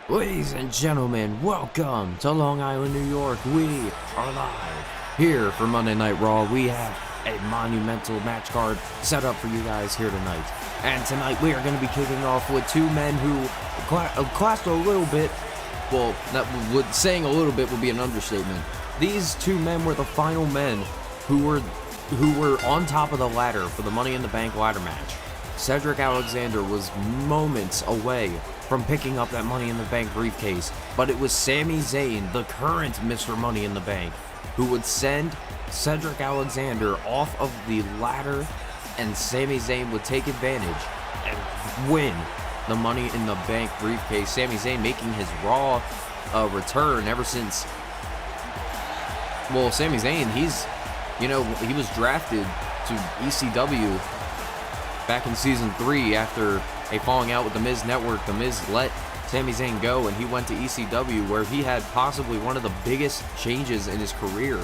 Ladies and gentlemen, welcome to Long Island, New York. We are live here for Monday Night Raw. We have a monumental match card set up for you guys here tonight. And tonight we are going to be kicking off with two men who clashed a little bit. Well, saying a little bit would be an understatement. These two men were the final men who were on top of the ladder for the Money in the Bank ladder match. Cedric Alexander was moments away from picking up that Money in the Bank briefcase, but it was Sami Zayn, the current Mr. Money in the Bank, who would send Cedric Alexander off of the ladder, and Sami Zayn would take advantage and win the Money in the Bank briefcase. Sami Zayn making his Raw return ever since, well, Sami Zayn, he was drafted to ECW back in Season 3 after a falling out with the Miz Network. The Miz let Sami Zayn go, and he went to ECW, where he had possibly one of the biggest changes in his career,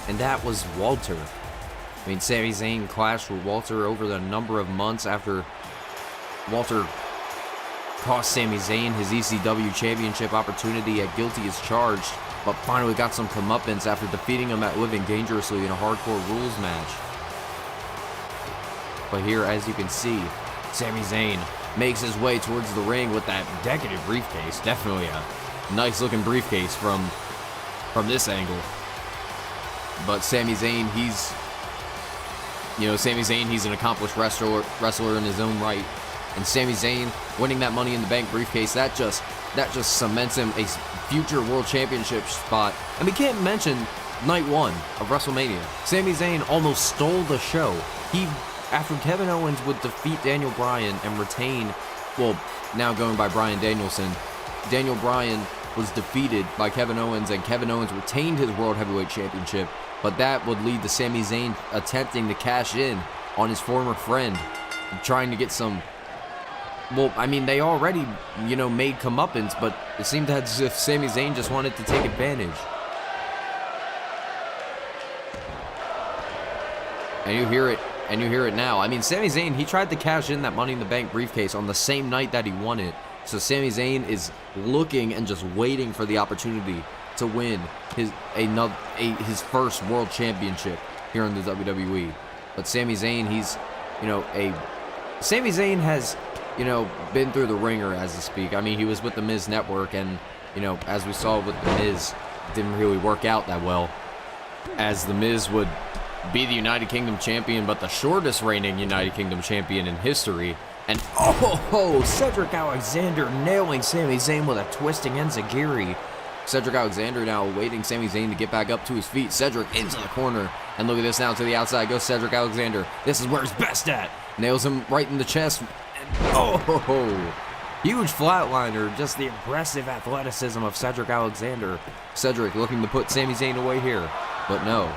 and that was Walter. I mean, Sami Zayn clashed with Walter over the number of months after Walter cost Sami Zayn his ECW championship opportunity at Guilty as Charged, but finally got some comeuppance after defeating him at Living Dangerously in a Hardcore Rules match. But here, as you can see, Sami Zayn makes his way towards the ring with that decadent briefcase. Definitely a nice looking briefcase from this angle. But Sami Zayn, he's an accomplished wrestler in his own right. And Sami Zayn winning that Money in the Bank briefcase, that just cements him a future world championship spot. And we can't mention night one of WrestleMania. Sami Zayn almost stole the show. After Kevin Owens would defeat Daniel Bryan and retain, well, now going by Bryan Danielson, Daniel Bryan was defeated by Kevin Owens, and Kevin Owens retained his World Heavyweight Championship, but that would lead to Sami Zayn attempting to cash in on his former friend, trying to get some, well, I mean, they already, made comeuppance, but it seemed as if Sami Zayn just wanted to take advantage. And you hear it now. I mean, Sami Zayn, he tried to cash in that Money in the Bank briefcase on the same night that he won it. So Sami Zayn is looking and just waiting for the opportunity to win his first world championship here in the WWE. But Sami Zayn, Sami Zayn has, been through the ringer, as to speak. I mean, he was with the Miz Network, and, as we saw with the Miz, it didn't really work out that well, as the Miz would be the United Kingdom champion, but the shortest reigning United Kingdom champion in history. And Cedric Alexander nailing Sami Zayn with a twisting enziguri. Cedric Alexander now awaiting Sami Zayn to get back up to his feet. Cedric into the corner, and look at this now, to the outside goes Cedric Alexander. This is where he's best at. Nails him right in the chest. And huge flatliner, just the impressive athleticism of Cedric Alexander. Cedric looking to put Sami Zayn away here, but no.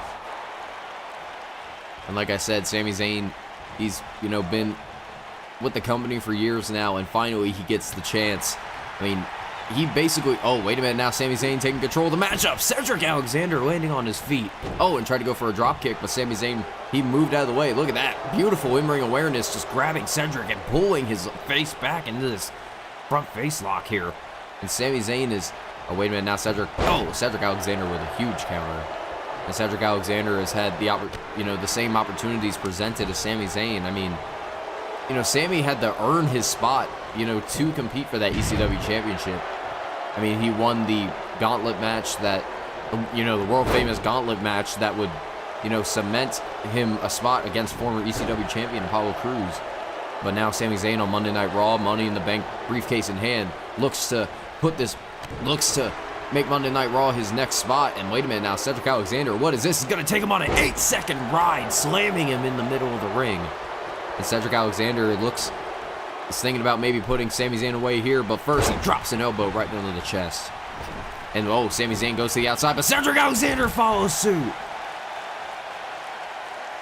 And like I said, Sami Zayn, he's, been with the company for years now, and finally he gets the chance. I mean, he basically, wait a minute now, Sami Zayn taking control of the matchup. Cedric Alexander landing on his feet. And tried to go for a drop kick, but Sami Zayn, he moved out of the way. Look at that. Beautiful in-ring awareness, just grabbing Cedric and pulling his face back into this front face lock here. And Sami Zayn is, wait a minute now, Cedric Alexander with a huge counter. And Cedric Alexander has had the same opportunities presented as Sami Zayn. I mean, Sami had to earn his spot, to compete for that ECW championship. I mean, he won the gauntlet match that, the world famous gauntlet match that would, cement him a spot against former ECW champion Apollo Crews. But now Sami Zayn on Monday Night Raw, Money in the Bank briefcase in hand, looks to make Monday Night Raw his next spot. And wait a minute now, Cedric Alexander, what is this? He's going to take him on an 8-second ride, slamming him in the middle of the ring. And Cedric Alexander is thinking about maybe putting Sami Zayn away here, but first he drops an elbow right into the chest. And Sami Zayn goes to the outside, but Cedric Alexander follows suit.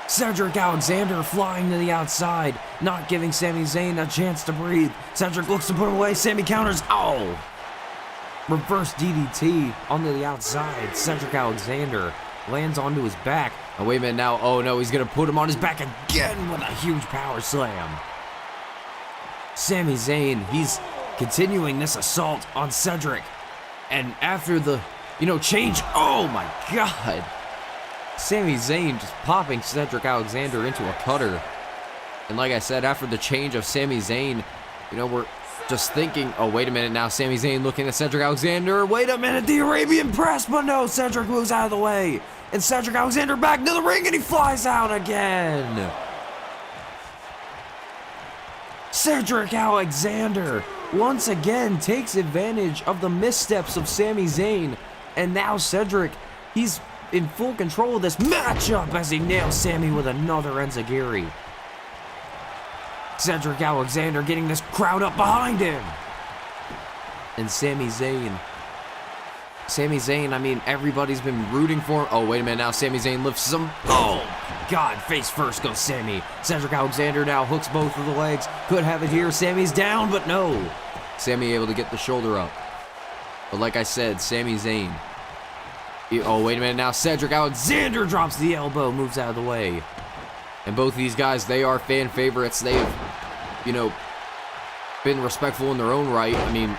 Cedric Alexander flying to the outside, not giving Sami Zayn a chance to breathe. Cedric looks to put him away, Sami counters, reverse DDT onto the outside. Cedric Alexander lands onto his back. And wait a minute now. Oh no, he's going to put him on his back again with a huge power slam. Sami Zayn, continuing this assault on Cedric. And after the, change, oh my God. Sami Zayn just popping Cedric Alexander into a cutter. And like I said, after the change of Sami Zayn, we're just thinking, oh, wait a minute now, Sami Zayn looking at Cedric Alexander. Wait a minute, the Arabian press, but no, Cedric moves out of the way. And Cedric Alexander back to the ring, and he flies out again. Cedric Alexander once again takes advantage of the missteps of Sami Zayn. And now Cedric, he's in full control of this matchup as he nails Sami with another enziguri. Cedric Alexander getting this crowd up behind him. And Sami Zayn, I mean, everybody's been rooting for him. Oh, wait a minute now, Sami Zayn lifts him. Oh, God, face first goes Sami. Cedric Alexander now hooks both of the legs. Could have it here, Sami's down, but no. Sami able to get the shoulder up. But like I said, Sami Zayn. Oh, wait a minute now, Cedric Alexander drops the elbow, moves out of the way. And both of these guys, they are fan favorites. They have, been respectful in their own right. I mean,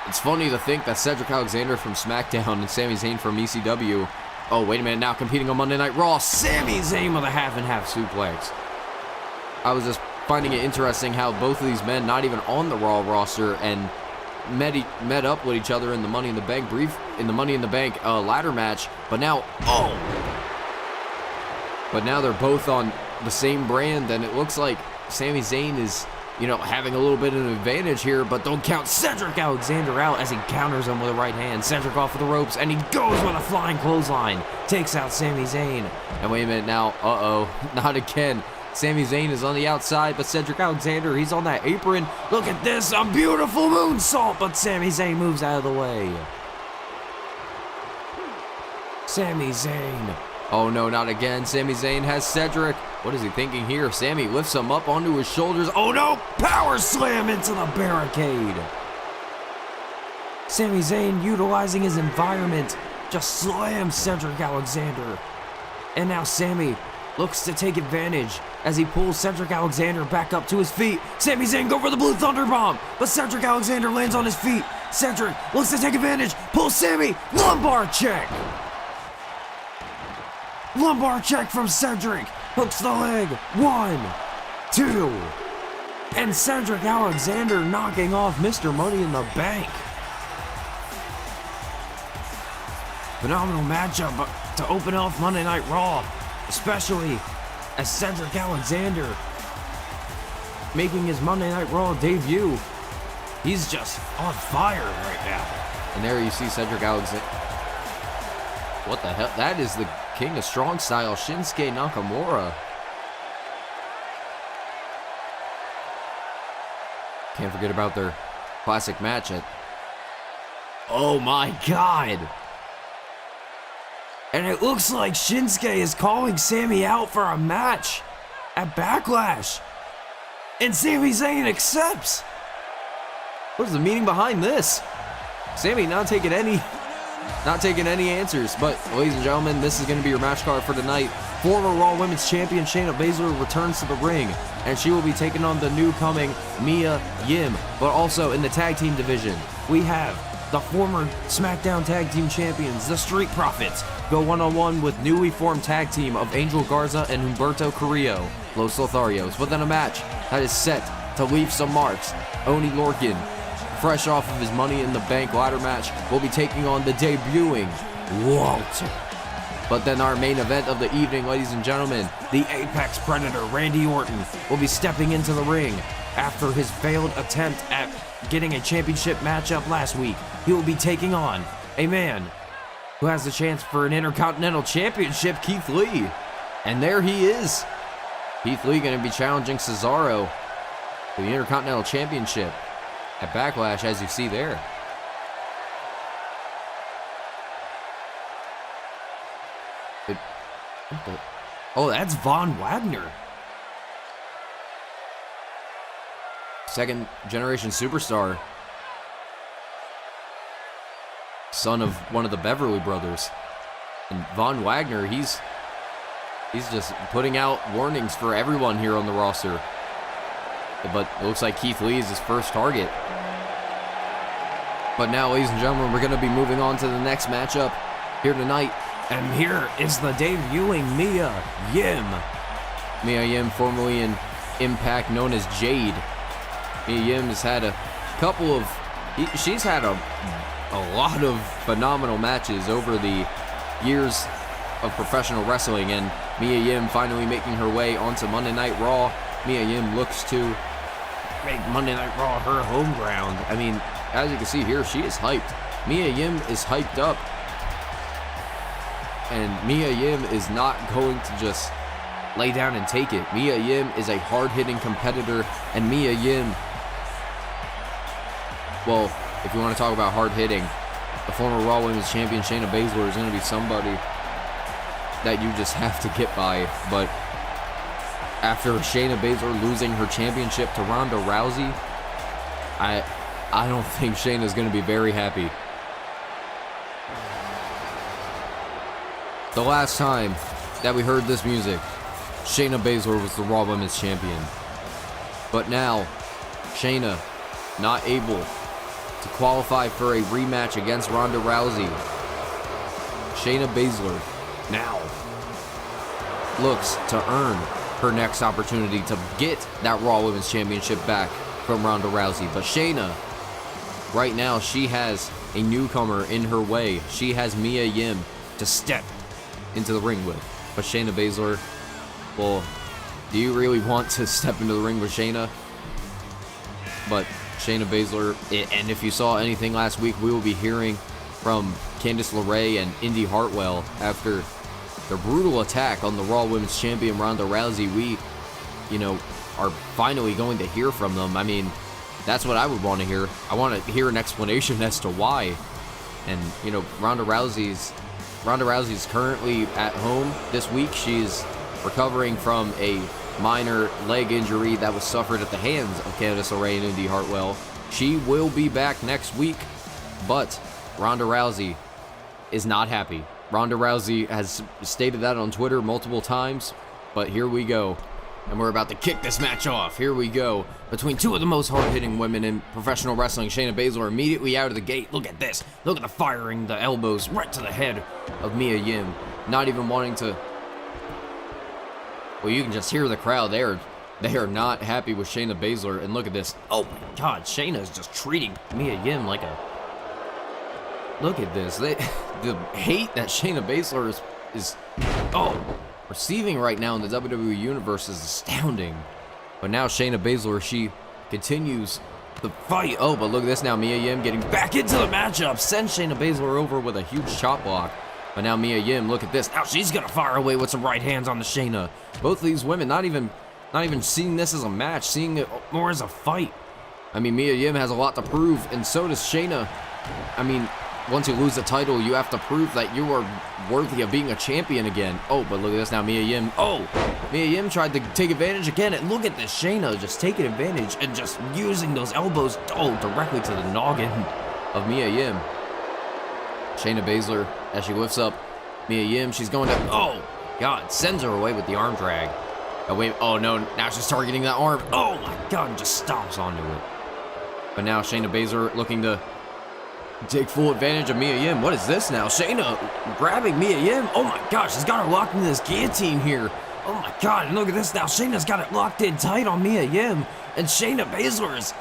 it's funny to think that Cedric Alexander from SmackDown and Sami Zayn from ECW. Oh, wait a minute now, competing on Monday Night Raw. Sami Zayn with a half-and-half suplex. I was just finding it interesting how both of these men, not even on the Raw roster, and met up with each other in the Money in the Bank ladder match. But now, But now they're both on the same brand, and it looks like Sami Zayn is, having a little bit of an advantage here, but don't count Cedric Alexander out as he counters him with a right hand. Cedric off of the ropes, and he goes with a flying clothesline. Takes out Sami Zayn. And wait a minute now, not again. Sami Zayn is on the outside, but Cedric Alexander, he's on that apron. Look at this, a beautiful moonsault, but Sami Zayn moves out of the way. Sami Zayn. Oh no, not again. Sami Zayn has Cedric. What is he thinking here? Sami lifts him up onto his shoulders. Oh no! Power slam into the barricade. Sami Zayn, utilizing his environment, just slams Cedric Alexander. And now Sami looks to take advantage as he pulls Cedric Alexander back up to his feet. Sami Zayn go for the Blue Thunder Bomb, but Cedric Alexander lands on his feet. Cedric looks to take advantage, pulls Sami, lumbar check. Lumbar check from Cedric. Hooks the leg. 1, 2. And Cedric Alexander knocking off Mr. Money in the Bank. Phenomenal matchup to open off Monday Night Raw. Especially as Cedric Alexander making his Monday Night Raw debut. He's just on fire right now. And there you see Cedric Alexander. What the hell? That is the King of Strong Style, Shinsuke Nakamura. Can't forget about their classic match at... Oh my God! And it looks like Shinsuke is calling Sami out for a match at Backlash. And Sami Zayn accepts. What is the meaning behind this? Sami not taking any answers. But, ladies and gentlemen, this is going to be your match card for tonight. Former Raw Women's Champion Shayna Baszler returns to the ring, and she will be taking on the new-coming Mia Yim. But also in the tag team division, we have the former SmackDown Tag Team Champions, the Street Profits, go one-on-one with newly formed tag team of Angel Garza and Humberto Carrillo, Los Lotharios. But then a match that is set to leave some marks. Oney Lorcan, fresh off of his Money in the Bank ladder match, will be taking on the debuting Walter. But then our main event of the evening, ladies and gentlemen, the Apex Predator, Randy Orton, will be stepping into the ring after his failed attempt at getting a championship matchup last week. He will be taking on a man who has the chance for an Intercontinental Championship, Keith Lee. And there he is. Keith Lee going to be challenging Cesaro for the Intercontinental Championship at Backlash, as you see there. Oh, that's Von Wagner. Second generation superstar. Son of one of the Beverly brothers. And Von Wagner, he's just putting out warnings for everyone here on the roster. But it looks like Keith Lee is his first target. But now, ladies and gentlemen, we're going to be moving on to the next matchup here tonight. And here is the debuting Mia Yim. Mia Yim, formerly in Impact, known as Jade. Mia Yim has had a couple of... She's had a lot of phenomenal matches over the years of professional wrestling, and Mia Yim finally making her way onto Monday Night Raw. Mia Yim looks to make Monday Night Raw her home ground. I mean, as you can see here, she is hyped. Mia Yim is hyped up, and Mia Yim is not going to just lay down and take it. Mia Yim is a hard-hitting competitor, and Mia Yim, well, if you want to talk about hard-hitting, the former Raw Women's Champion Shayna Baszler is going to be somebody that you just have to get by. But after Shayna Baszler losing her championship to Ronda Rousey, I don't think Shayna's going to be very happy. The last time that we heard this music, Shayna Baszler was the Raw Women's Champion. But now, Shayna not able to qualify for a rematch against Ronda Rousey. Shayna Baszler now looks to earn her next opportunity to get that Raw Women's Championship back from Ronda Rousey. But Shayna, right now, she has a newcomer in her way. She has Mia Yim to step into the ring with. But Shayna Baszler, well, do you really want to step into the ring with Shayna? But Shayna Baszler, and if you saw anything last week, we will be hearing from Candice LeRae and Indy Hartwell after their brutal attack on the Raw Women's Champion Ronda Rousey. We, are finally going to hear from them. I mean, that's what I would want to hear. I want to hear an explanation as to why. And, Ronda Rousey's currently at home this week. She's recovering from a minor leg injury that was suffered at the hands of Candice LeRae and Indy Hartwell. She will be back next week, but Ronda Rousey is not happy. Ronda Rousey has stated that on Twitter multiple times, but here we go. And we're about to kick this match off. Here we go. Between two of the most hard-hitting women in professional wrestling, Shayna Baszler immediately out of the gate. Look at this. Look at the firing, the elbows right to the head of Mia Yim. Not even wanting to... Well, you can just hear the crowd. They are not happy with Shayna Baszler. And look at this. Oh my God, Shayna is just treating Mia Yim like a... Look at this. The hate that Shayna Baszler is receiving right now in the WWE Universe is astounding. But now Shayna Baszler, she continues the fight. Oh, but look at this now. Mia Yim getting back into the matchup. Sends Shayna Baszler over with a huge chop block. But now Mia Yim, look at this. Now she's going to fire away with some right hands on the Shayna. Both of these women not even seeing this as a match, seeing it more as a fight. I mean, Mia Yim has a lot to prove, and so does Shayna. I mean, once you lose the title, you have to prove that you are worthy of being a champion again. Oh, but look at this now, Mia Yim. Oh, Mia Yim tried to take advantage again, and look at this Shayna just taking advantage and just using those elbows, directly to the noggin of Mia Yim. Shayna Baszler, as she lifts up Mia Yim, she's going to, oh, God, sends her away with the arm drag. Oh, wait, oh, no, now she's targeting that arm. Oh, my God, and just stomps onto it. But now Shayna Baszler looking to take full advantage of Mia Yim. What is this now? Shayna grabbing Mia Yim. Oh, my gosh, she's got her locked into this guillotine here. Oh, my God, and look at this now. Shayna's got it locked in tight on Mia Yim, and Shayna Baszler's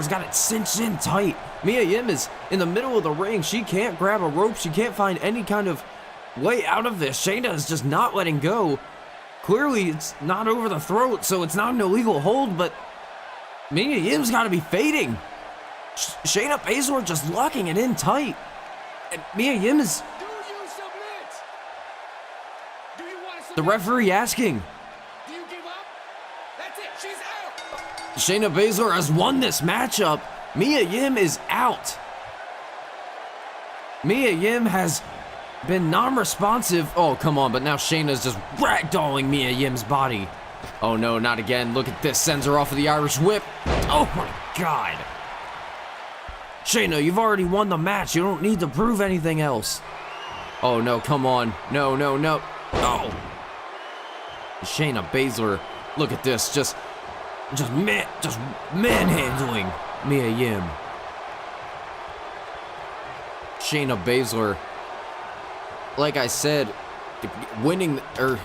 got it cinched in tight. Mia Yim is in the middle of the ring. She can't grab a rope. She can't find any kind of way out of this. Shayna is just not letting go. Clearly, it's not over the throat, so it's not an illegal hold, but Mia Yim's got to be fading. Shayna Baszler just locking it in tight. And Mia Yim is... Do you submit? Do you want to submit? The referee asking. Do you give up? That's it. She's out. Shayna Baszler has won this matchup. Mia Yim is out. Mia Yim has been non-responsive. Oh, come on, but now Shayna's just ragdolling Mia Yim's body. Oh, no, not again. Look at this. Sends her off of the Irish whip. Oh, my God. Shayna, you've already won the match. You don't need to prove anything else. Oh, no, come on. No, no, no. Oh. Shayna Baszler, look at this. Just manhandling Mia Yim. Shayna Baszler. Like I said, winning or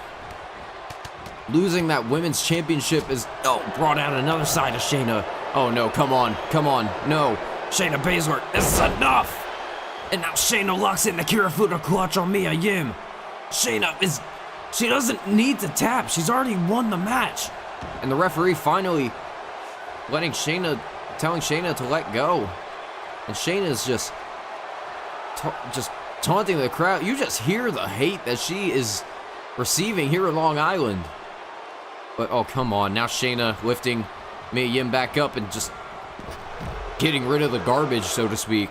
losing that women's championship is Brought out another side of Shayna. oh no, come on, no. Shayna Baszler, this is enough! And now Shayna locks in the Kirifuda clutch on Mia Yim. She doesn't need to tap. She's already won the match. And the referee finally telling Shayna to let go. And Shayna's just taunting the crowd. You just hear the hate that she is receiving here in Long Island. But oh, come on. Now Shayna lifting Mia Yim back up and just getting rid of the garbage, so to speak.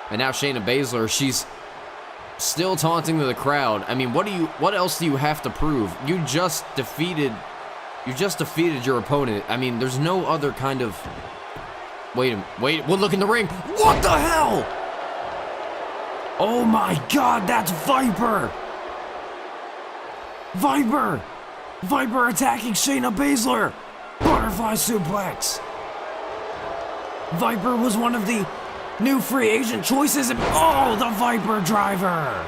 And now Shayna Baszler, she's still taunting the crowd. I mean, what else do you have to prove? You just defeated your opponent. I mean, there's no other kind of... Wait, well, look in the ring. What the hell? Oh my god, that's Viper! Viper attacking Shayna Baszler! Butterfly suplex! Viper was one of the new free agent choices and the Viper driver!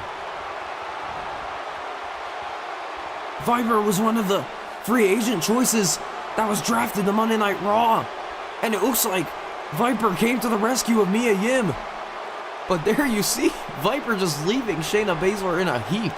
Viper was one of the free agent choices that was drafted to Monday Night Raw. And it looks like Viper came to the rescue of Mia Yim. But there you see Viper just leaving Shayna Baszler in a heap.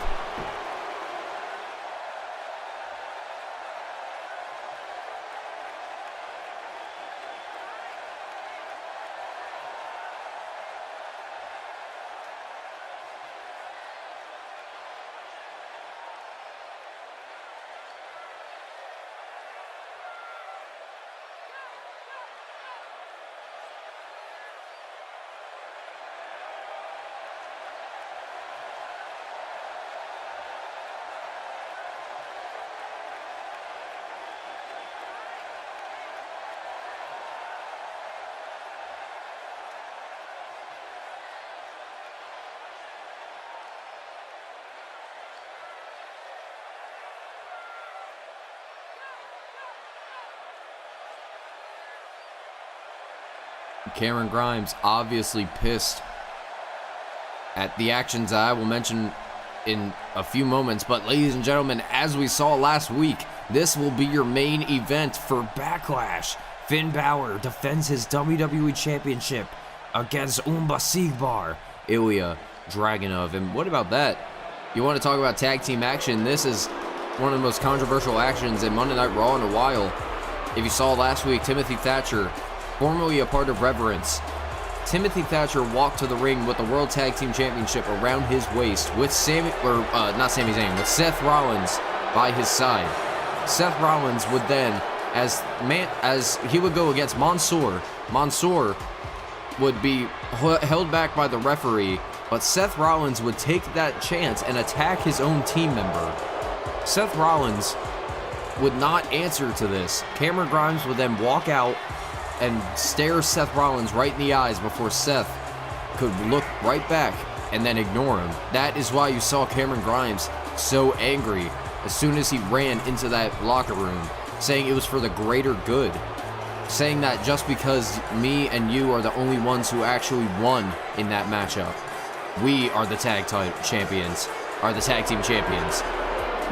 Cameron Grimes obviously pissed at the actions I will mention in a few moments. But ladies and gentlemen, as we saw last week, this will be your main event for Backlash. Finn Balor defends his WWE Championship against Umba Sigbar, Ilja, Dragunov. And what about that? You want to talk about tag team action? This is one of the most controversial actions in Monday Night Raw in a while. If you saw last week, Timothy Thatcher, formerly a part of Reverence, Timothy Thatcher walked to the ring with the World Tag Team Championship around his waist with Seth Rollins by his side. Seth Rollins would then, as he would go against Mansoor would be held back by the referee, but Seth Rollins would take that chance and attack his own team member. Seth Rollins would not answer to this. Cameron Grimes would then walk out and stare Seth Rollins right in the eyes before Seth could look right back and then ignore him. That is why you saw Cameron Grimes so angry as soon as he ran into that locker room, saying it was for the greater good, saying that just because me and you are the only ones who actually won in that matchup, we are the tag team champions,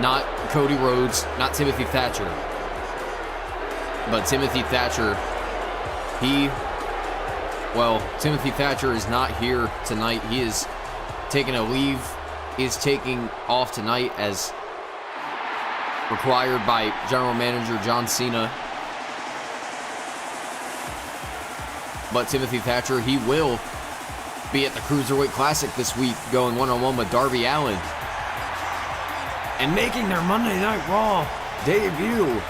not Cody Rhodes, not Timothy Thatcher. But Timothy Thatcher, Timothy Thatcher is not here tonight. He is taking a leave. He is taking off tonight as required by General Manager John Cena. But Timothy Thatcher, he will be at the Cruiserweight Classic this week, going one-on-one with Darby Allin. And making their Monday Night Raw debut,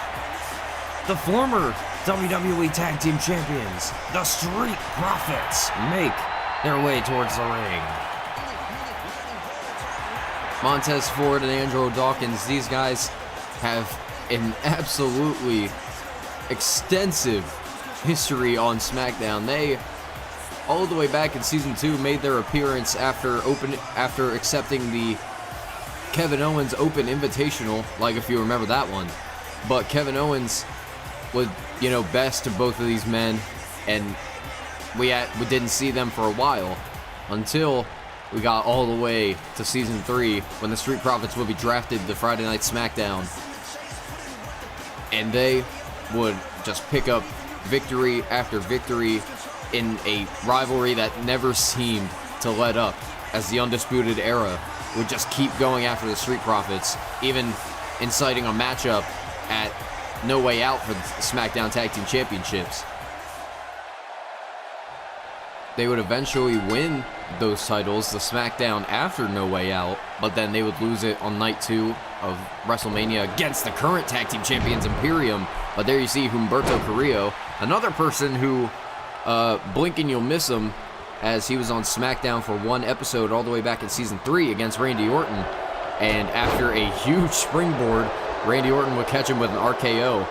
the former WWE Tag Team Champions, the Street Profits, make their way towards the ring. Montez Ford and Andrew Dawkins, these guys have an absolutely extensive history on SmackDown. They, all the way back in Season 2, made their appearance after accepting the Kevin Owens Open Invitational, like if you remember that one. But Kevin Owens was, best of both of these men, and we didn't see them for a while until we got all the way to Season 3 when the Street Profits would be drafted to Friday Night SmackDown. And they would just pick up victory after victory in a rivalry that never seemed to let up, as the Undisputed Era would just keep going after the Street Profits, even inciting a matchup at No Way Out for the SmackDown Tag Team Championships. They would eventually win those titles, the SmackDown after No Way Out, but then they would lose it on night 2 of WrestleMania against the current Tag Team Champions Imperium. But there you see Humberto Carrillo, another person who, blink and you'll miss him, as he was on SmackDown for one episode all the way back in Season 3 against Randy Orton. And after a huge springboard, Randy Orton would catch him with an RKO,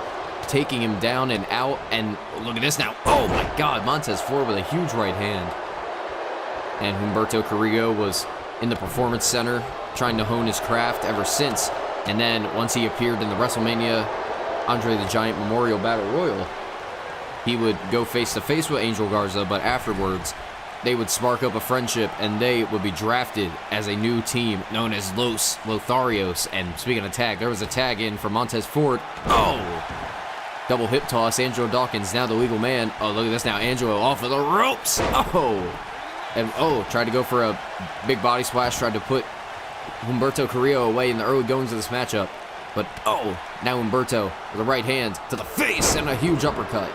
taking him down and out. And look at this now. Oh my God, Montez Ford with a huge right hand. And Humberto Carrillo was in the Performance Center trying to hone his craft ever since. And then once he appeared in the WrestleMania Andre the Giant Memorial Battle Royal, he would go face to face with Angel Garza, but afterwards they would spark up a friendship and they would be drafted as a new team known as Los Lotharios. And speaking of tag, there was a tag in for Montez Ford. Oh! Double hip toss. Angelo Dawkins, now the legal man. Oh, look at this now. Angelo off of the ropes. Oh! And tried to go for a big body splash. Tried to put Humberto Carrillo away in the early goings of this matchup. But now Humberto with a right hand to the face and a huge uppercut.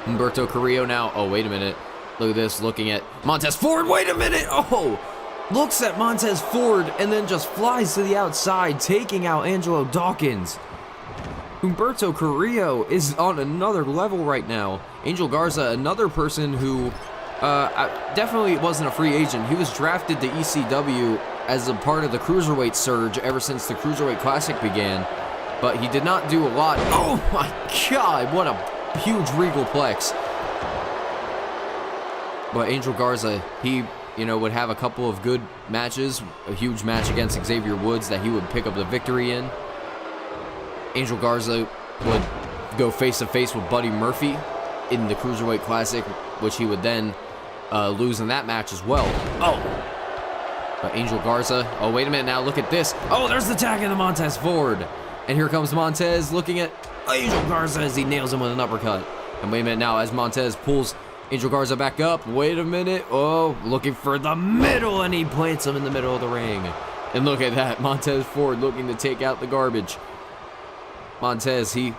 Humberto Carrillo now. Oh, wait a minute. Look at this, looking at Montez Ford. Wait a minute. Oh! Looks at Montez Ford and then just flies to the outside, taking out Angelo Dawkins. Humberto Carrillo is on another level right now. Angel Garza, another person who definitely wasn't a free agent. He was drafted to ECW as a part of the Cruiserweight surge ever since the Cruiserweight Classic began. But he did not do a lot. Oh my God, what a huge regal plex. But Angel Garza, he, would have a couple of good matches. A huge match against Xavier Woods that he would pick up the victory in. Angel Garza would go face-to-face with Buddy Murphy in the Cruiserweight Classic, which he would then lose in that match as well. But Angel Garza, wait a minute now, look at this. Oh, there's the tag in the Montez Ford. And here comes Montez looking at Angel Garza as he nails him with an uppercut. And wait a minute now, as Montez pulls Angel Garza back up. Wait a minute. Oh, looking for the middle, and he plants him in the middle of the ring. And look at that, Montez Ford looking to take out the garbage. Montez, he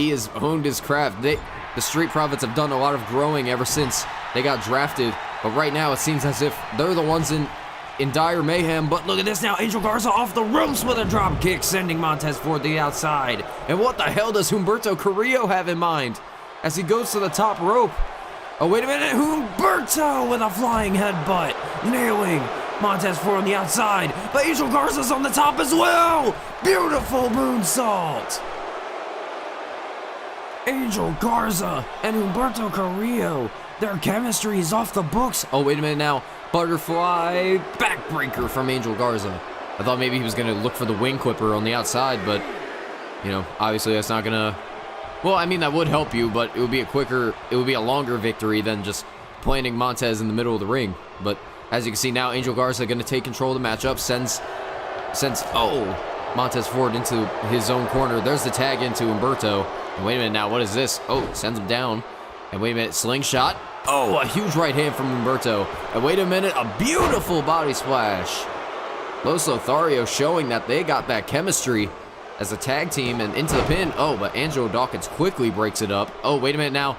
has honed his craft. The Street Profits have done a lot of growing ever since they got drafted. But right now, it seems as if they're the ones in dire mayhem. But look at this now, Angel Garza off the ropes with a drop kick, sending Montez Ford to the outside. And what the hell does Humberto Carrillo have in mind as he goes to the top rope? Oh, wait a minute, Humberto with a flying headbutt, nailing Montez Ford on the outside, but Angel Garza's on the top as well! Beautiful moonsault! Angel Garza and Humberto Carrillo, their chemistry is off the books. Oh, wait a minute now, butterfly backbreaker from Angel Garza. I thought maybe he was going to look for the wing clipper on the outside, but, obviously that's not going to... Well, I mean, that would help you, but it would be a longer victory than just planting Montez in the middle of the ring. But as you can see now, Angel Garza going to take control of the matchup, sends Montez Ford into his own corner. There's the tag into Humberto. And wait a minute now, what is this? Oh, sends him down. And wait a minute, slingshot. Oh, a huge right hand from Humberto. And wait a minute, a beautiful body splash. Los Lotharios showing that they got that chemistry as a tag team and into the pin. Oh, but Angelo Dawkins quickly breaks it up. Oh, wait a minute now.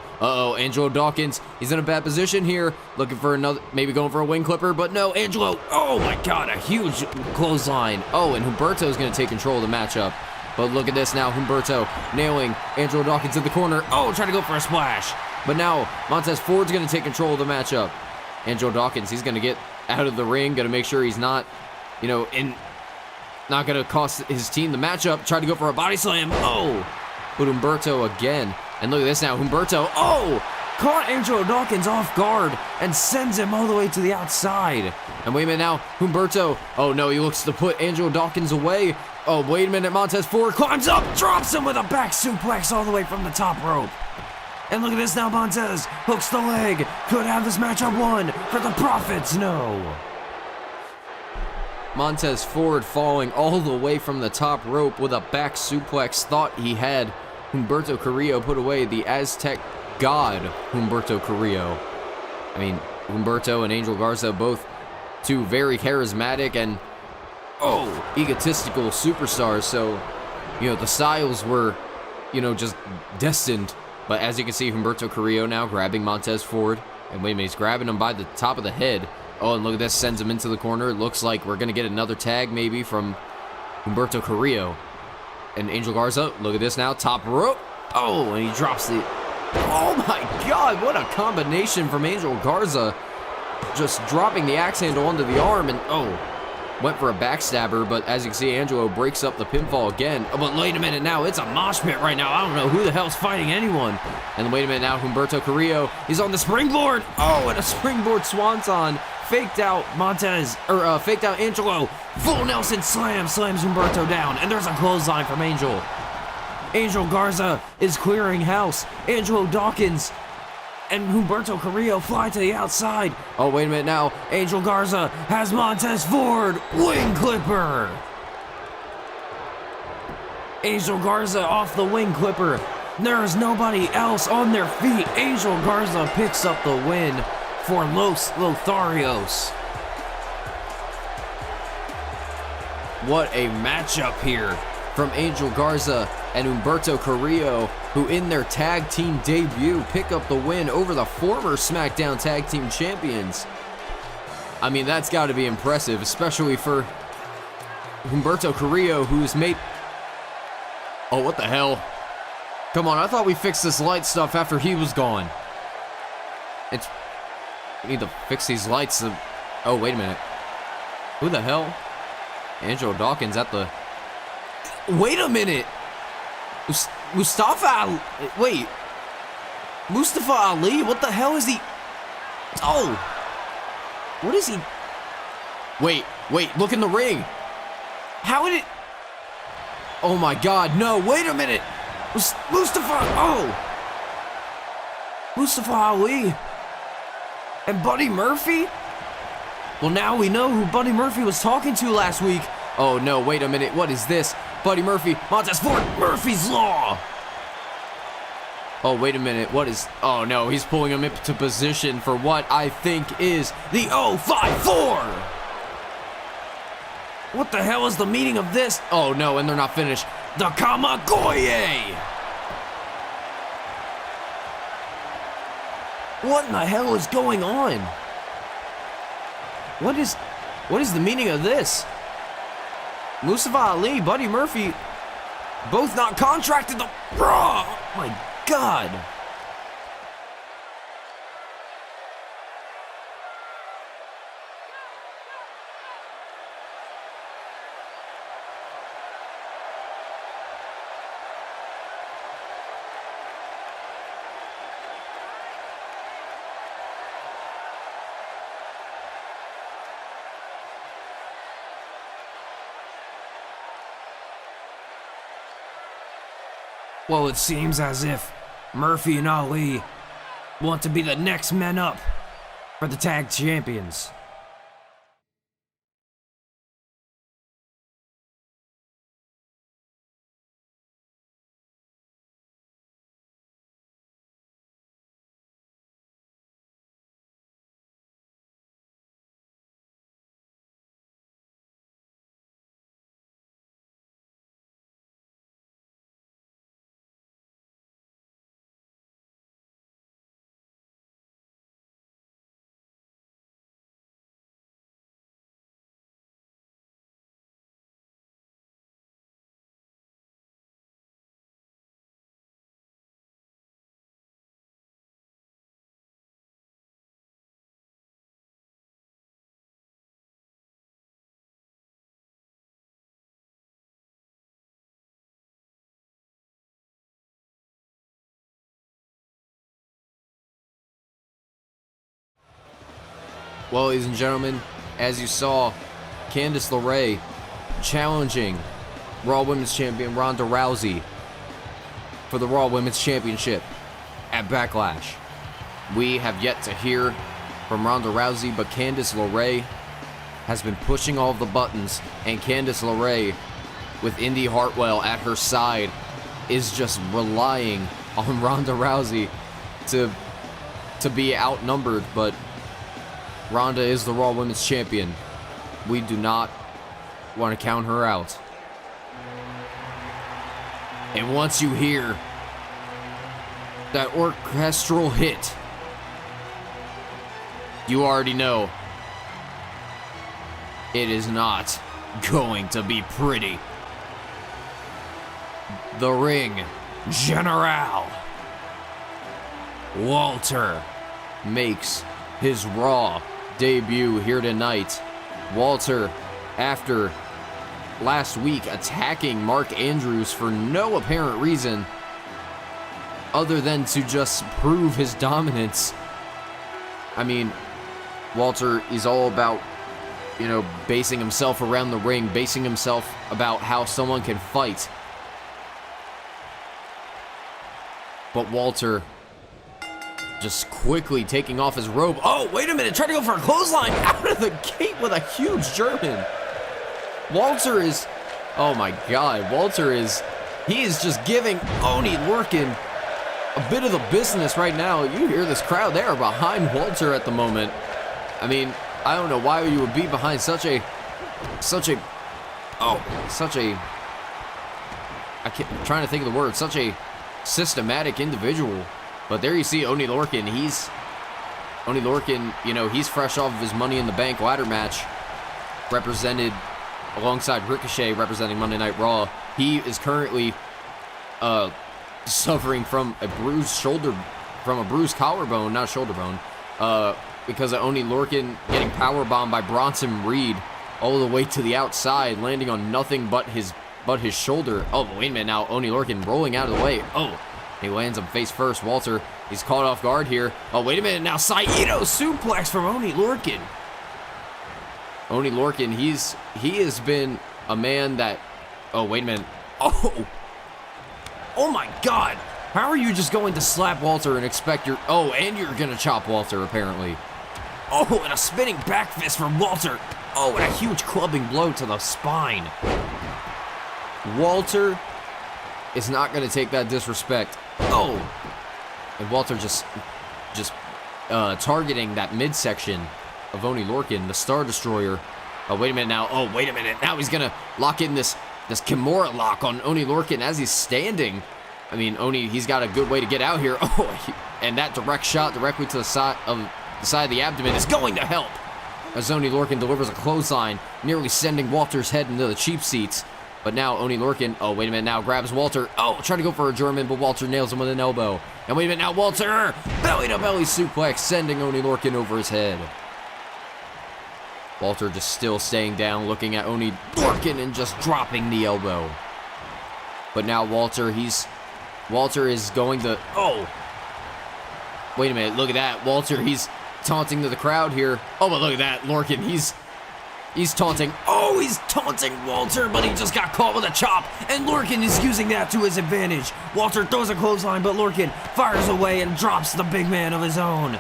Angelo Dawkins, he's in a bad position here. Looking for another, maybe going for a wing clipper, but no, Angelo. Oh my God, a huge clothesline. Oh, and Humberto's going to take control of the matchup. But look at this now, Humberto nailing Angelo Dawkins in the corner. Oh, trying to go for a splash. But now Montez Ford's going to take control of the matchup. Angelo Dawkins, he's going to get out of the ring, going to make sure he's not, not going to cost his team the matchup. Tried to go for a body slam. Oh, but Humberto again. And look at this now. Humberto, caught Angelo Dawkins off guard and sends him all the way to the outside. And wait a minute now. Humberto, oh no, he looks to put Angelo Dawkins away. Oh, wait a minute. Montez Ford climbs up, drops him with a back suplex all the way from the top rope. And look at this now, Montez hooks the leg. Could have this matchup won for the Profits. No. Montez Ford falling all the way from the top rope with a back suplex. Thought he had Humberto Carrillo put away, the Aztec god Humberto Carrillo. I mean, Humberto and Angel Garza, both two very charismatic and egotistical superstars. So, the styles were, just destined. But as you can see, Humberto Carrillo now grabbing Montez Ford. And wait a minute, he's grabbing him by the top of the head. Oh, and look at this, sends him into the corner. It looks like we're going to get another tag maybe from Humberto Carrillo. And Angel Garza, look at this now, top rope. Oh, and he drops the... Oh my God, what a combination from Angel Garza. Just dropping the axe handle onto the arm and, went for a backstabber. But as you can see, Angelo breaks up the pinfall again. Oh, but wait a minute now, it's a mosh pit right now. I don't know who the hell's fighting anyone. And wait a minute now, Humberto Carrillo, he's on the springboard. Oh, and a springboard swanton. Faked out faked out Angelo. Full Nelson slam, slams Humberto down. And there's a clothesline from Angel. Angel Garza is clearing house. Angelo Dawkins and Humberto Carrillo fly to the outside. Oh, wait a minute now. Angel Garza has Montez Ford. Wing Clipper. Angel Garza off the wing clipper. There's nobody else on their feet. Angel Garza picks up the win for Los Lotharios. What a matchup here from Angel Garza and Humberto Carrillo, who in their tag team debut pick up the win over the former SmackDown Tag Team Champions. I mean, that's got to be impressive, especially for Humberto Carrillo, who's made... Oh, what the hell? Come on, I thought we fixed this light stuff after he was gone. We need to fix these lights. Oh, wait a minute. Who the hell? Angelo Dawkins at the... Wait a minute! Mustafa Ali... Wait. Mustafa Ali? What the hell is he... Oh! What is he... Wait, look in the ring! How did it... Oh my God, no, wait a minute! Mustafa... Oh! Mustafa Ali... And Buddy Murphy? Well, now we know who Buddy Murphy was talking to last week. Oh no, wait a minute, what is this? Buddy Murphy, Montez Ford, Murphy's Law! Oh, wait a minute, what is... Oh no, he's pulling him into position for what I think is the 054! What the hell is the meaning of this? Oh no, and they're not finished. The Kamagoye! What in the hell is going on? What is the meaning of this? Mustafa Ali, Buddy Murphy, both not contracted to Raw. Oh my God. Well, it seems as if Murphy and Ali want to be the next men up for the tag champions. Well, ladies and gentlemen, as you saw, Candice LeRae challenging Raw Women's Champion Ronda Rousey for the Raw Women's Championship. at Backlash. We have yet to hear from Ronda Rousey, but Candice LeRae has been pushing all of the buttons, and Candice LeRae, with Indy Hartwell at her side, is just relying on Ronda Rousey to be outnumbered, but Ronda is the Raw Women's Champion. We do not want to count her out. And once you hear that orchestral hit, you already know it is not going to be pretty. The ring general, Walter, makes his Raw debut here tonight. Walter, after last week attacking Mark Andrews for no apparent reason other than to just prove his dominance. I mean, Walter is all about, basing himself around the ring, basing himself about how someone can fight. But Walter just quickly taking off his robe. Oh, wait a minute, trying to go for a clothesline out of the gate with a huge German. Walter is, oh my God, he is just giving Oney Lorcan a bit of the business right now. You hear this crowd, they are behind Walter at the moment. I mean, I don't know why you would be behind such a I'm trying to think of the word, such a systematic individual. But there you see Oney Lorcan. Oney Lorcan, he's fresh off of his Money in the Bank ladder match, represented alongside Ricochet, representing Monday Night Raw. He is currently suffering from a bruised collarbone, not shoulder bone, because of Oney Lorcan getting powerbombed by Bronson Reed all the way to the outside, landing on nothing but his shoulder. Oh, wait a minute now, Oney Lorcan rolling out of the way. Oh, he lands him face first. Walter, he's caught off guard here. Oh, wait a minute now, Saito suplex from Oney Lorcan. Oney Lorcan, he has been a man that, oh, wait a minute. Oh my God. How are you just going to slap Walter and expect and you're going to chop Walter, apparently. Oh, and a spinning back fist from Walter. Oh, and a huge clubbing blow to the spine. Walter is not going to take that disrespect. Oh, and Walter just targeting that midsection of Oney Lorcan, the Star Destroyer. Oh, wait a minute now. Oh, wait a minute. Now he's going to lock in this Kimura lock on Oney Lorcan as he's standing. I mean, Oney, he's got a good way to get out here. Oh, and that direct shot directly to the side of the abdomen is going to help, as Oney Lorcan delivers a clothesline, nearly sending Walter's head into the cheap seats. But now Oney Lorcan, oh, wait a minute now, grabs Walter. Oh, trying to go for a German, but Walter nails him with an elbow. And wait a minute now, Walter, belly-to-belly suplex, sending Oney Lorcan over his head. Walter just still staying down, looking at Oney Lorcan and just dropping the elbow. But now Walter is going to, oh, wait a minute, look at that. Walter, he's taunting to the crowd here. Oh, but look at that, Lorcan, he's taunting. Oh, he's taunting Walter, but he just got caught with a chop, and Lorcan is using that to his advantage. Walter throws a clothesline, but Lorcan fires away and drops the big man of his own.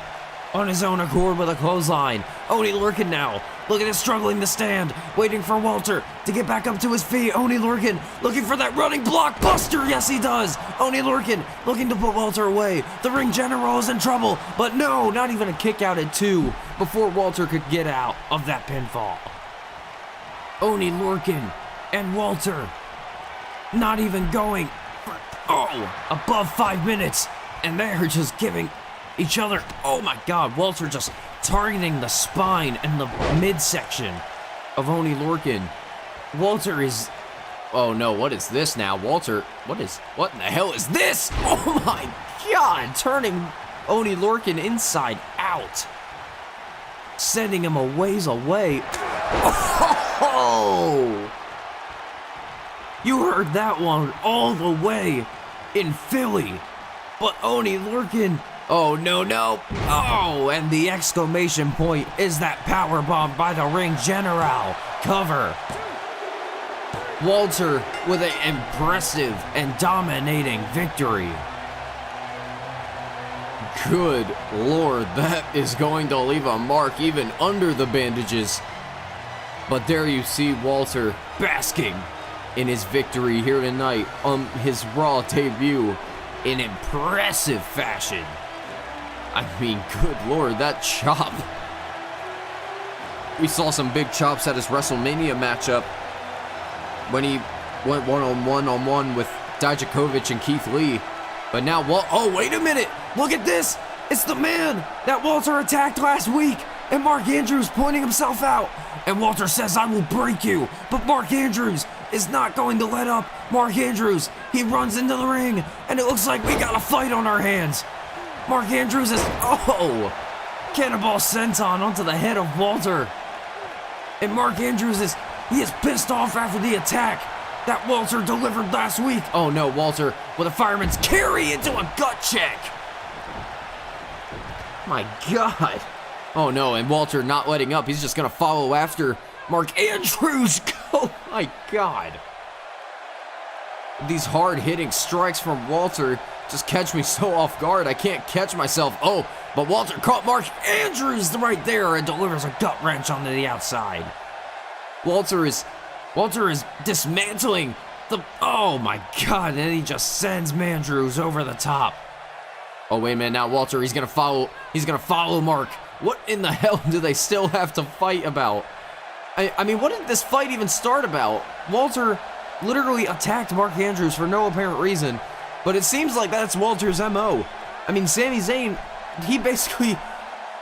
On his own accord with a clothesline. Oney Lorcan now, look at him struggling to stand, waiting for Walter to get back up to his feet. Oney Lorcan looking for that running blockbuster. Yes, he does. Oney Lorcan looking to put Walter away. The ring general is in trouble, but no, not even a kick out at 2 before Walter could get out of that pinfall. Oney Lorcan and Walter not even going for, above 5 minutes, and they're just giving each other, oh my God, Walter just targeting the spine and the midsection of Oney Lorcan. Walter is, oh no, what is this now? Walter, what in the hell is this? Oh my God, turning Oney Lorcan inside out, sending him a ways away. Oh! You heard that one all the way in Philly, but Oney Lorcan, oh, no. Oh, and the exclamation point is that powerbomb by the ring general. Cover. Walter with an impressive and dominating victory. Good Lord, that is going to leave a mark even under the bandages. But there you see Walter basking in his victory here tonight on his Raw debut in impressive fashion. I mean, good Lord, that chop. We saw some big chops at his WrestleMania matchup when he went one-on-one with Dijakovic and Keith Lee. But now, oh, wait a minute. Look at this. It's the man that Walter attacked last week. And Mark Andrews pointing himself out. And Walter says, I will break you. But Mark Andrews is not going to let up. Mark Andrews, he runs into the ring. And it looks like we got a fight on our hands. Mark Andrews is, cannonball senton onto the head of Walter. And Mark Andrews is pissed off after the attack that Walter delivered last week. Oh no, Walter with a fireman's carry into a gut check. My God. Oh no, and Walter not letting up. He's just gonna follow after Mark Andrews. Oh my God. These hard-hitting strikes from Walter just catch me so off guard. I can't catch myself. Oh, but Walter caught Mark Andrews right there and delivers a gut wrench onto the outside. Walter is dismantling the, oh my God, and then he just sends Mandrews over the top. Oh, wait a minute, now Walter, he's gonna follow Mark. What in the hell do they still have to fight about? I mean, what did this fight even start about? Walter literally attacked Mark Andrews for no apparent reason, but it seems like that's Walter's MO. I mean, Sami Zayn, he basically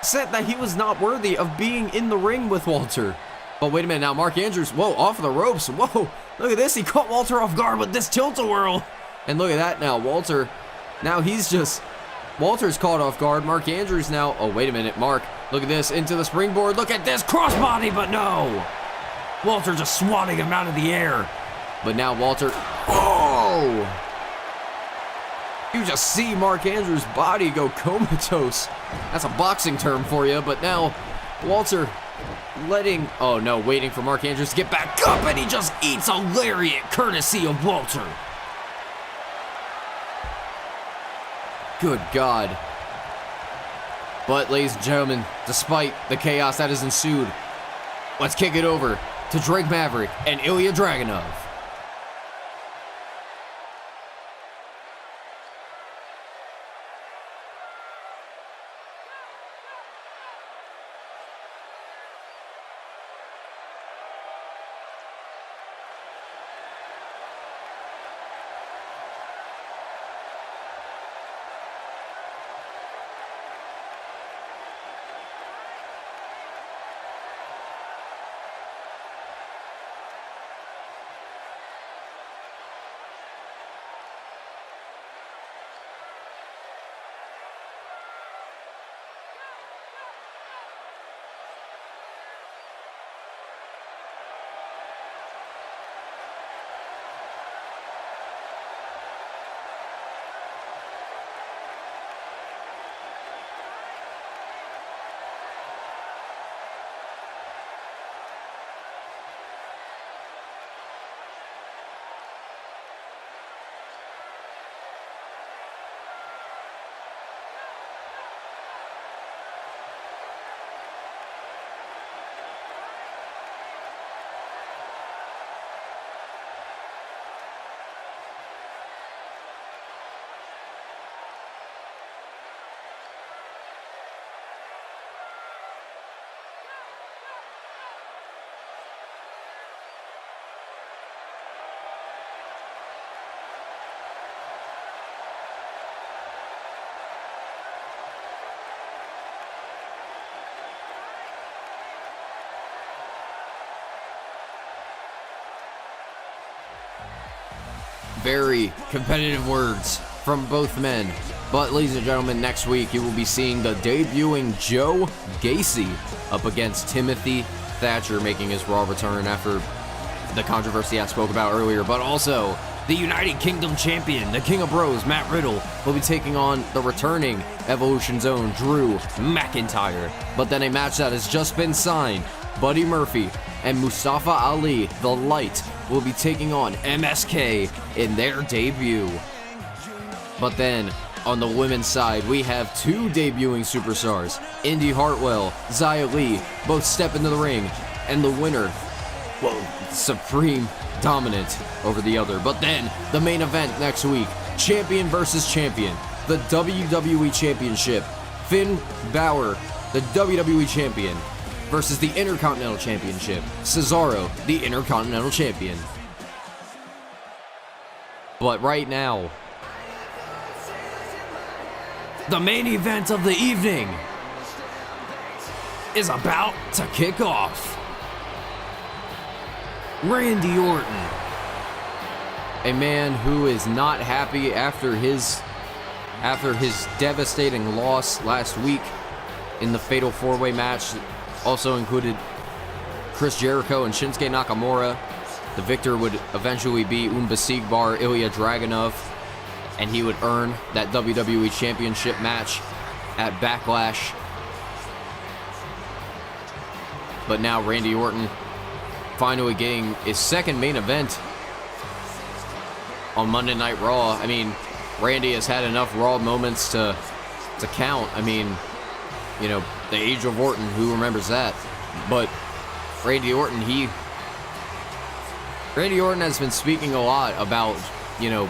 said that he was not worthy of being in the ring with Walter. But wait a minute, now Mark Andrews, whoa, off the ropes, whoa, look at this, he caught Walter off guard with this tilt-a-whirl. And look at that now, Walter, now Walter's caught off guard, Mark Andrews now, oh wait a minute, Mark, look at this, into the springboard, look at this, crossbody, but no. Walter just swatting him out of the air. But now Walter, oh! You just see Mark Andrews' body go comatose. That's a boxing term for you, but now Walter waiting for Mark Andrews to get back up, and he just eats a lariat courtesy of Walter. Good God. But, ladies and gentlemen, despite the chaos that has ensued, let's kick it over to Drake Maverick and Ilja Dragunov. Very competitive words from both men. But ladies and gentlemen, next week you will be seeing the debuting Joe Gacy up against Timothy Thatcher, making his Raw return after the controversy I spoke about earlier. But also, the United Kingdom champion, the King of Bros, Matt Riddle, will be taking on the returning Evolution's own Drew McIntyre. But then a match that has just been signed, Buddy Murphy and Mustafa Ali, the Light, will be taking on MSK in their debut. But then, on the women's side, we have two debuting superstars, Indy Hartwell, Xia Li, both step into the ring, and the winner, well, supreme dominant over the other. But then, the main event next week, champion versus champion, the WWE Championship, Finn Balor, the WWE Champion, versus the Intercontinental Championship, Cesaro, the Intercontinental Champion. But right now, the main event of the evening is about to kick off. Randy Orton, a man who is not happy after his devastating loss last week in the Fatal 4-Way match, also included Chris Jericho and Shinsuke Nakamura. The victor would eventually be unbesiegbar Ilja Dragunov, and he would earn that WWE Championship match at Backlash. But now Randy Orton finally getting his second main event on Monday Night Raw. I mean, Randy has had enough Raw moments to count. I mean, you know, the age of Orton, who remembers that? But Randy Orton has been speaking a lot about, you know,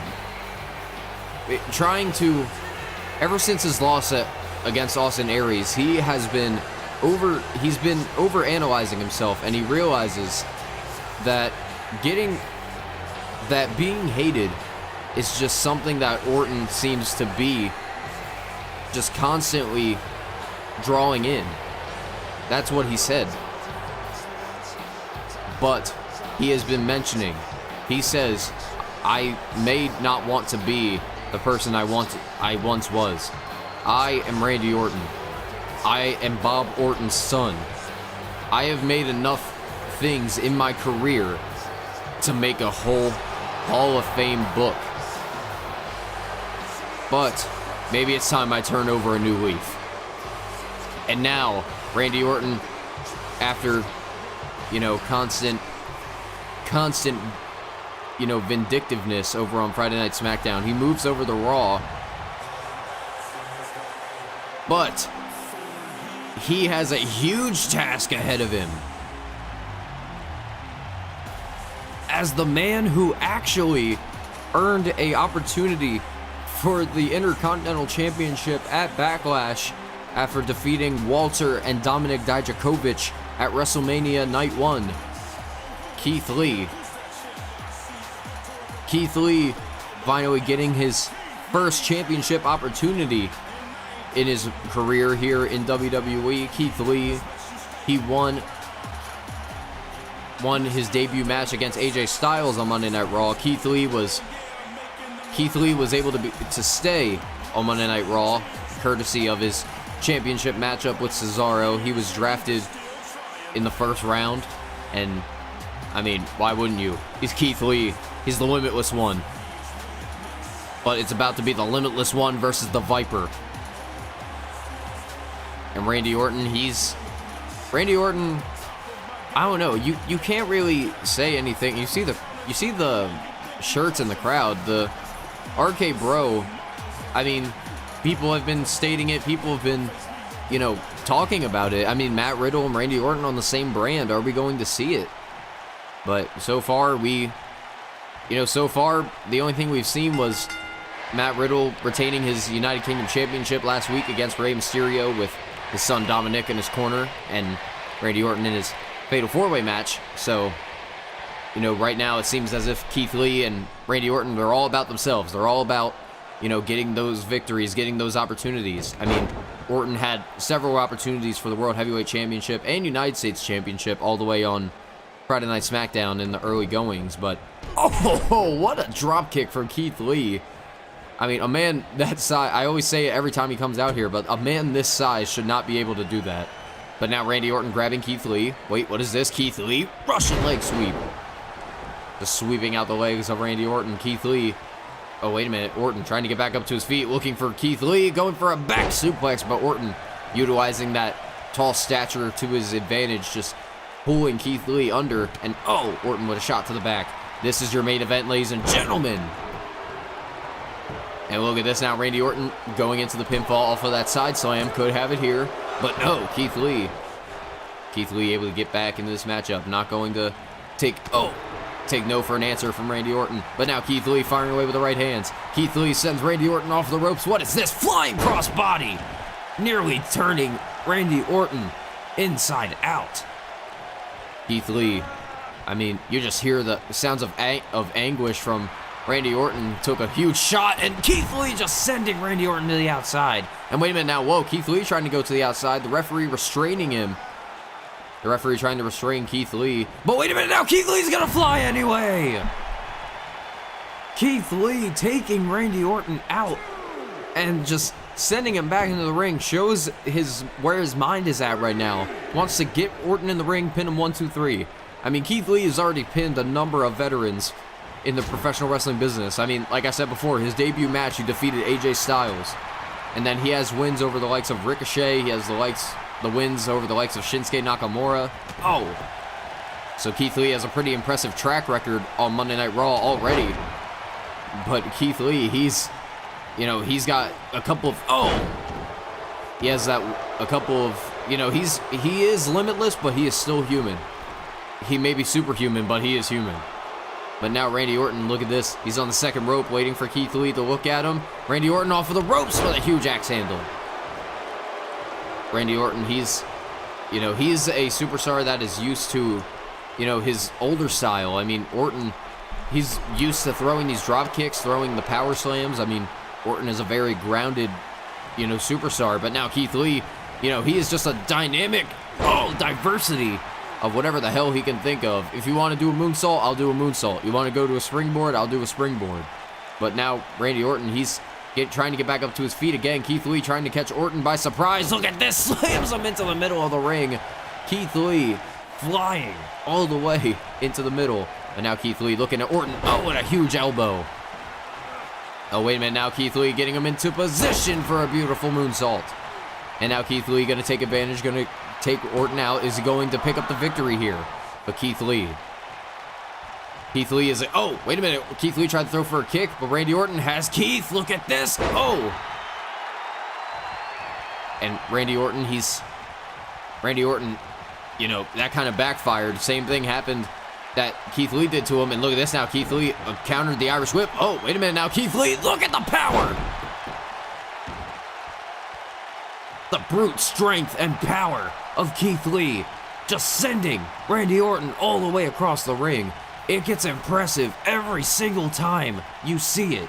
trying to, ever since his loss against Austin Aries, he's been overanalyzing himself, and he realizes that being hated is just something that Orton seems to be just constantly drawing in. That's what he said. But he has been mentioning, he says, I may not want to be the person I once was. I am Randy Orton. I am Bob Orton's son. I have made enough things in my career to make a whole Hall of Fame book. But maybe it's time I turn over a new leaf. And now, Randy Orton, after, you know, constant, you know, vindictiveness over on Friday Night SmackDown, he moves over to Raw. But he has a huge task ahead of him as the man who actually earned an opportunity for the Intercontinental Championship at Backlash after defeating Walter and Dominik Dijakovic at WrestleMania Night 1. Keith Lee finally getting his first championship opportunity in his career here in WWE. Keith Lee, he won his debut match against AJ Styles on Monday Night Raw. Keith Lee was able to stay on Monday Night Raw, courtesy of his championship matchup with Cesaro. He was drafted in the first round, and I mean, why wouldn't you? He's Keith Lee. He's the Limitless One. But it's about to be the Limitless One versus the Viper. And Randy Orton, I don't know. You can't really say anything. You see the shirts in the crowd. The RK Bro, I mean, people have been stating it. People have been, you know, talking about it. I mean, Matt Riddle and Randy Orton on the same brand. Are we going to see it? But so far, the only thing we've seen was Matt Riddle retaining his United Kingdom Championship last week against Rey Mysterio with his son Dominic in his corner, and Randy Orton in his Fatal 4-Way match. So, you know, right now it seems as if Keith Lee and Randy Orton, they're all about themselves. They're all about, you know, getting those victories, getting those opportunities. I mean, Orton had several opportunities for the World Heavyweight Championship and United States Championship all the way on Friday Night SmackDown in the early goings, but oh, what a drop kick from Keith Lee. I mean, a man that size, I always say it every time he comes out here, but a man this size should not be able to do that. But now Randy Orton grabbing Keith Lee. Wait, what is this? Keith Lee, Russian leg sweep. Just sweeping out the legs of Randy Orton. Keith Lee. Oh, wait a minute. Orton trying to get back up to his feet, looking for Keith Lee, going for a back suplex, but Orton utilizing that tall stature to his advantage, just pulling Keith Lee under, and oh, Orton with a shot to the back. This is your main event, ladies and gentlemen. And look at this now, Randy Orton going into the pinfall off of that side slam. Could have it here, but no, Keith Lee. Keith Lee able to get back into this matchup. Not going to take no for an answer from Randy Orton. But now Keith Lee firing away with the right hands. Keith Lee sends Randy Orton off the ropes. What is this? Flying crossbody! Nearly turning Randy Orton inside out. Keith Lee, I mean, you just hear the sounds of anguish from Randy Orton. Took a huge shot, and Keith Lee just sending Randy Orton to the outside. And wait a minute now, whoa, Keith Lee trying to go to the outside. The referee restraining him. The referee trying to restrain Keith Lee. But wait a minute now, Keith Lee's gonna fly anyway! Keith Lee taking Randy Orton out and just sending him back into the ring shows where his mind is at right now. Wants to get Orton in the ring, pin him 1, 2, 3. I mean, Keith Lee has already pinned a number of veterans in the professional wrestling business. I mean, like I said before, his debut match, he defeated AJ Styles. And then he has wins over the likes of Ricochet. He has the wins over the likes of Shinsuke Nakamura. Oh! So Keith Lee has a pretty impressive track record on Monday Night Raw already. But Keith Lee, he's got a couple of, he has a couple of, he is limitless, but he is still human. He may be superhuman, but he is human. But now Randy Orton, look at this. He's on the second rope waiting for Keith Lee to look at him. Randy Orton off of the ropes with a huge axe handle. Randy Orton, he's a superstar that is used to, his older style. I mean, Orton, he's used to throwing these drop kicks, throwing the power slams. I mean, Orton is a very grounded, superstar. But now Keith Lee, he is just a dynamic, diversity of whatever the hell he can think of. If you want to do a moonsault, I'll do a moonsault. You want to go to a springboard, I'll do a springboard. But now Randy Orton, he's trying to get back up to his feet again. Keith Lee trying to catch Orton by surprise. Look at this, slams him into the middle of the ring. Keith Lee flying all the way into the middle. And now Keith Lee looking at Orton. Oh, and a huge elbow. Oh, wait a minute. Now Keith Lee getting him into position for a beautiful moonsault. And now Keith Lee going to take advantage, going to take Orton out. Is he going to pick up the victory here? But Keith Lee is like, oh, wait a minute. Keith Lee tried to throw for a kick, but Randy Orton has Keith. Look at this. Oh. And Randy Orton, that kind of backfired. Same thing happened that Keith Lee did to him. And look at this now. Keith Lee countered the Irish whip. Oh, wait a minute now. Keith Lee, look at the power. The brute strength and power of Keith Lee. Just sending Randy Orton all the way across the ring. It gets impressive every single time you see it.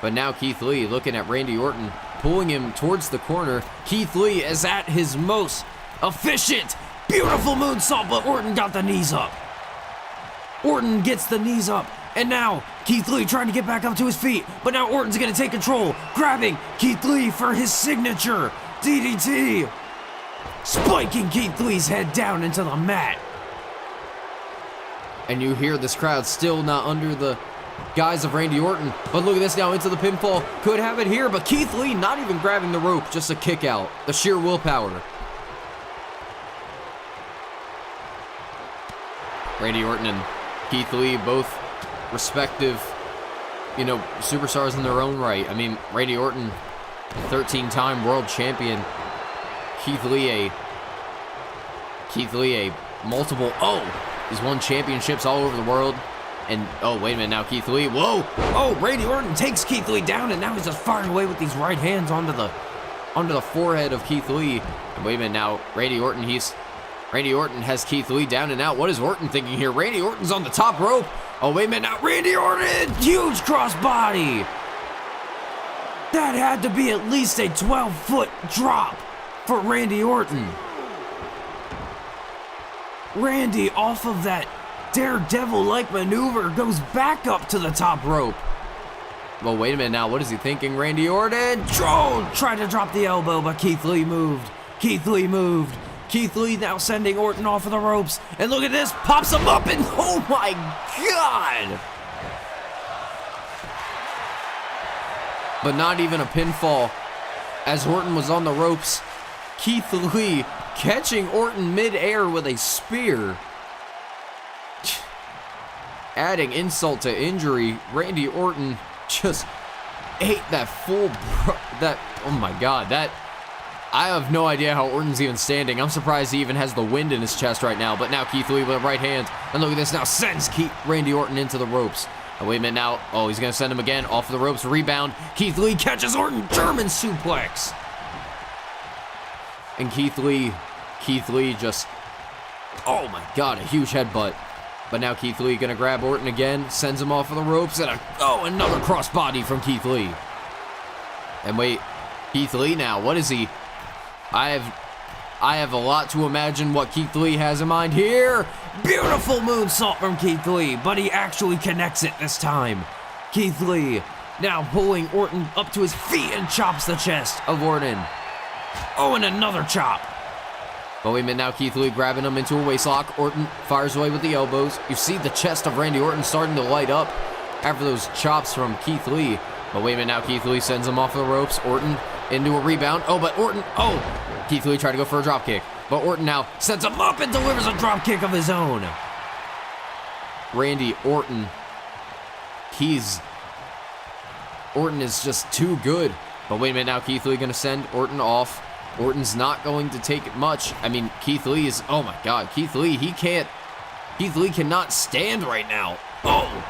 But now Keith Lee looking at Randy Orton, pulling him towards the corner. Keith Lee is at his most efficient, beautiful moonsault, but Orton got the knees up. Orton gets the knees up, and now Keith Lee trying to get back up to his feet, but now Orton's gonna take control, grabbing Keith Lee for his signature DDT. Spiking Keith Lee's head down into the mat. And you hear this crowd still not under the guise of Randy Orton. But look at this now into the pinfall. Could have it here, but Keith Lee not even grabbing the rope, just a kick out. The sheer willpower. Randy Orton and Keith Lee, both respective, superstars in their own right. I mean, Randy Orton, 13-time world champion. Keith Lee, a multiple, he's won championships all over the world. And, wait a minute now, Keith Lee, whoa! Oh, Randy Orton takes Keith Lee down, and now he's just firing away with these right hands onto the forehead of Keith Lee. And wait a minute now, Randy Orton has Keith Lee down and out. What is Orton thinking here? Randy Orton's on the top rope. Oh, wait a minute now, Randy Orton, huge crossbody! That had to be at least a 12-foot drop for Randy Orton. Randy, off of that daredevil-like maneuver, goes back up to the top rope. Well, wait a minute now. What is he thinking? Randy Orton tried to drop the elbow, but Keith Lee moved. Keith Lee now sending Orton off of the ropes. And look at this. Pops him up, and oh my God. But not even a pinfall. As Orton was on the ropes, Keith Lee catching Orton mid-air with a spear. Adding insult to injury, Randy Orton just ate that full, oh my God, I have no idea how Orton's even standing. I'm surprised he even has the wind in his chest right now. But now Keith Lee with a right hand. And look at this now. Sends Randy Orton into the ropes. Oh, wait a minute now. Oh, he's going to send him again. Off of the ropes. Rebound. Keith Lee catches Orton. German suplex. And Keith Lee just, oh my God, a huge headbutt. But now Keith Lee going to grab Orton again. Sends him off of the ropes. And another crossbody from Keith Lee. And wait, Keith Lee now. What is he? I have a lot to imagine what Keith Lee has in mind here. Beautiful moonsault from Keith Lee, but he actually connects it this time. Keith Lee now pulling Orton up to his feet and chops the chest of Orton. Oh, and another chop. But wait a minute now, Keith Lee grabbing him into a waistlock. Orton fires away with the elbows. You see the chest of Randy Orton starting to light up after those chops from Keith Lee. But wait a minute now, Keith Lee sends him off the ropes. Orton into a rebound. Oh, but Orton, Keith Lee tried to go for a drop kick. But Orton now sets him up and delivers a drop kick of his own. Randy Orton, Orton is just too good. But wait a minute now, Keith Lee gonna send Orton off. Orton's not going to take it much. I mean, Keith Lee is, oh my God, Keith Lee cannot stand right now. Oh!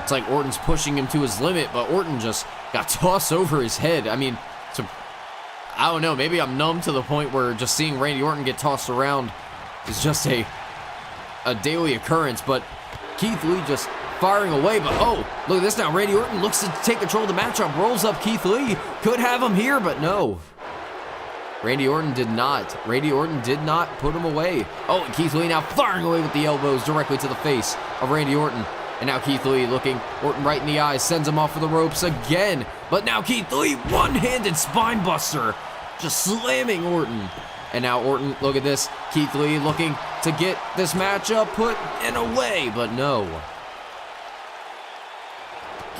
It's like Orton's pushing him to his limit, but Orton just got tossed over his head. I mean, I don't know, maybe I'm numb to the point where just seeing Randy Orton get tossed around is just a daily occurrence, but Keith Lee just firing away, but look at this now. Randy Orton looks to take control of the matchup, rolls up Keith Lee, could have him here, but no. Randy Orton did not. Randy Orton did not put him away. Oh, and Keith Lee now firing away with the elbows directly to the face of Randy Orton. And now Keith Lee looking Orton right in the eyes, sends him off of the ropes again. But now Keith Lee, one-handed spine buster, just slamming Orton. And now Orton, look at this. Keith Lee looking to get this matchup put in a way, but no.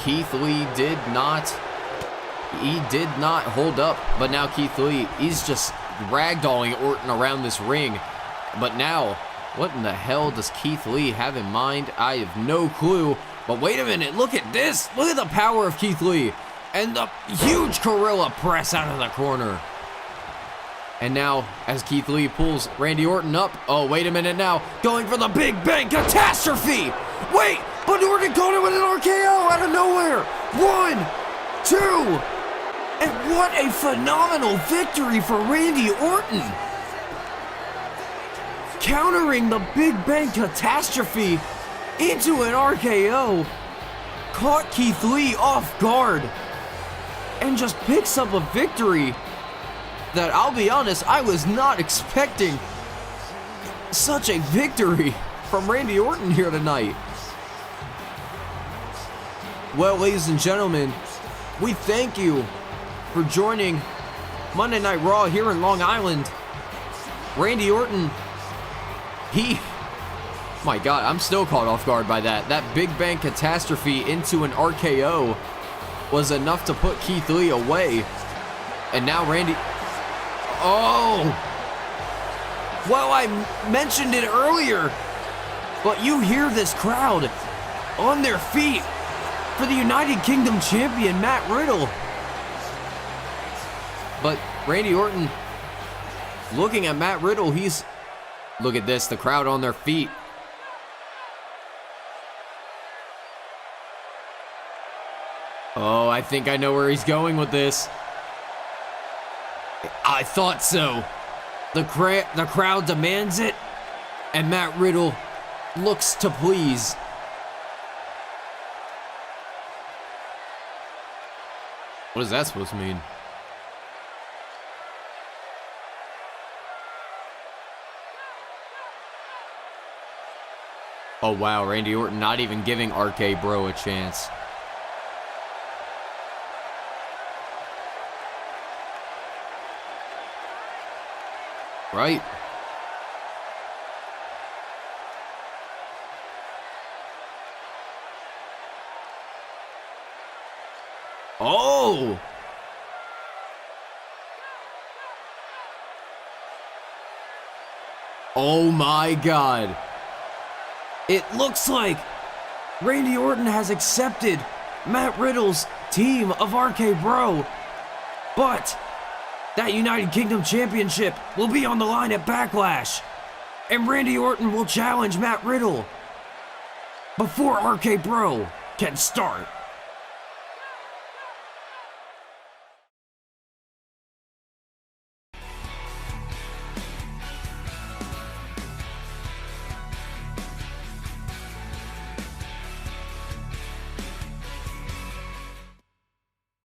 Keith Lee did not hold up. But now Keith Lee, he's just ragdolling Orton around this ring. But now, what in the hell does Keith Lee have in mind? I have no clue. But wait a minute, look at this. Look at the power of Keith Lee. And the huge gorilla press out of the corner. And now, as Keith Lee pulls Randy Orton up. Oh, wait a minute now. Going for the Big Bang Catastrophe. Wait, but Orton caught it with an RKO out of nowhere. 1, 2. And what a phenomenal victory for Randy Orton. Countering the Big Bang Catastrophe into an RKO. Caught Keith Lee off guard. And just picks up a victory that, I'll be honest, I was not expecting such a victory from Randy Orton here tonight. Well, ladies and gentlemen, we thank you for joining Monday Night Raw here in Long Island. Randy Orton, my God, I'm still caught off guard by that. That Big Bang Catastrophe into an RKO was enough to put Keith Lee away. And now Randy, well, I mentioned it earlier, but you hear this crowd on their feet for the United Kingdom champion, Matt Riddle. But Randy Orton looking at Matt Riddle, look at this, the crowd on their feet. Oh, I think I know where he's going with this. I thought so. The crowd demands it, and Matt Riddle looks to please. What is that supposed to mean? Oh wow, Randy Orton not even giving RK Bro a chance. Right? Oh! Oh my God. It looks like Randy Orton has accepted Matt Riddle's team of RK Bro. But that United Kingdom Championship will be on the line at Backlash. And Randy Orton will challenge Matt Riddle before RK Bro can start.